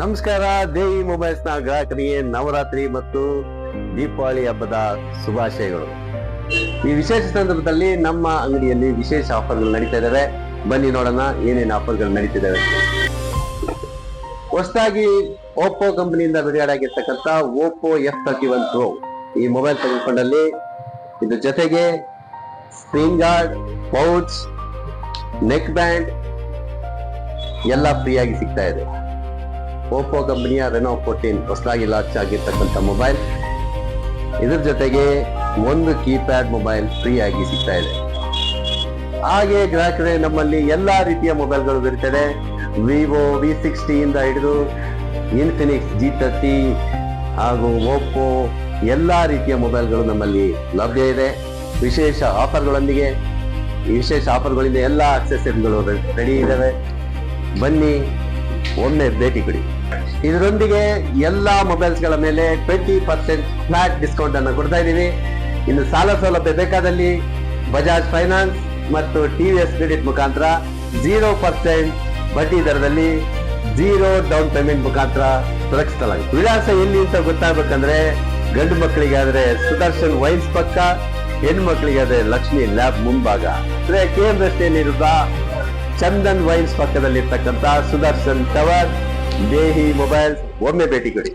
ನಮಸ್ಕಾರ. ದೇವಿ ಮೊಬೈಲ್ಸ್ ನ ಗ್ರಾಹಕರಿಗೆ ನವರಾತ್ರಿ ಮತ್ತು ದೀಪಾವಳಿ ಹಬ್ಬದ ಶುಭಾಶಯಗಳು. ಈ ವಿಶೇಷ ಸಂದರ್ಭದಲ್ಲಿ ನಮ್ಮ ಅಂಗಡಿಯಲ್ಲಿ ವಿಶೇಷ ಆಫರ್ಗಳು ನಡೀತಾ ಇದ್ದಾವೆ. ಬನ್ನಿ ನೋಡೋಣ ಏನೇನು ಆಫರ್ಗಳು ನಡೀತಿದ್ದಾವೆ. ಹೊಸದಾಗಿ ಓಪ್ಪೋ ಕಂಪನಿಯಿಂದ ಬಿಡುಗಡೆಯಾಗಿರ್ತಕ್ಕಂಥ ಓಪ್ಪೋ F31 Pro ಈ ಮೊಬೈಲ್ ತೆಗೆದುಕೊಂಡಲ್ಲಿ ಇದ್ರ ಜೊತೆಗೆ screen guard, pouch, neck band ಎಲ್ಲ ಫ್ರೀ ಆಗಿ ಸಿಗ್ತಾ ಇದೆ. ಓಪ್ಪೋ ಕಂಪನಿಯ ರೆನೋ 14 ಹೊಸದಾಗಿ ಲಾಂಚ್ ಆಗಿರ್ತಕ್ಕಂಥ ಮೊಬೈಲ್. ಇದ್ರ ಜೊತೆಗೆ ಒಂದು ಕೀಪ್ಯಾಡ್ ಮೊಬೈಲ್ ಫ್ರೀ ಆಗಿ ಸಿಗ್ತಾ ಇದೆ. ಹಾಗೆ ಗ್ರಾಹಕರೇ, ನಮ್ಮಲ್ಲಿ ಎಲ್ಲಾ ರೀತಿಯ ಮೊಬೈಲ್ಗಳು ಬರುತ್ತದೆ. ವಿವೋ V60 ಇಂದ ಹಿಡಿದು ಇನ್ಫಿನಿಕ್ಸ್ G30 ಹಾಗೂ ಓಪ್ಪೋ ಎಲ್ಲಾ ರೀತಿಯ ಮೊಬೈಲ್ಗಳು ನಮ್ಮಲ್ಲಿ ಲಭ್ಯ ಇದೆ. ವಿಶೇಷ ಆಫರ್ಗಳೊಂದಿಗೆ, ವಿಶೇಷ ಆಫರ್ಗಳಿಂದ ಎಲ್ಲಾ ಅಕ್ಸೆಸರಿಗಳು ರೆಡಿ ಇದ್ದಾವೆ. ಬನ್ನಿ ಒಮ್ಮೆ ಭೇಟಿ ಕೊಡಿ. ಇದರೊಂದಿಗೆ ಎಲ್ಲಾ ಮೊಬೈಲ್ಸ್ ಗಳ ಮೇಲೆ 20% ಫ್ಲಾಟ್ ಡಿಸ್ಕೌಂಟ್ ಅನ್ನು ಕೊಡ್ತಾ ಇದ್ದೀವಿ. ಇನ್ನು ಸಾಲ ಸೌಲಭ್ಯ ಬೇಕಾದಲ್ಲಿ ಬಜಾಜ್ ಫೈನಾನ್ಸ್ ಮತ್ತು TVS ಕ್ರೆಡಿಟ್ ಮುಖಾಂತರ 0% ಬಡ್ಡಿ ದರದಲ್ಲಿ 0 ಡೌನ್ ಪೇಮೆಂಟ್ ಮುಖಾಂತರ ಸುರಕ್ಷಿಸಲಾಗಿದೆ. ವಿಳಾಸ ಎಲ್ಲಿ ಅಂತ ಗೊತ್ತಾಗಬೇಕಂದ್ರೆ ಗಂಡು ಮಕ್ಕಳಿಗೆ ಆದ್ರೆ ಸುದರ್ಶನ್ ವೈನ್ಸ್ ಪಕ್ಕ, ಹೆಣ್ಣು ಮಕ್ಕಳಿಗೆ ಆದ್ರೆ ಲಕ್ಷ್ಮಿ ಲ್ಯಾಬ್ ಮುಂಭಾಗ, KM ರಸ್ತೆಯಲ್ಲಿರುವ ಚಂದನ್ ವೈನ್ಸ್ ಪಕ್ಕದಲ್ಲಿರ್ತಕ್ಕಂಥ ಸುದರ್ಶನ್ ಟವರ್, ದೇಹಿ ಮೊಬೈಲ್ಸ್ ಒಮ್ಮೆ ಭೇಟಿ ಕೊಡಿ.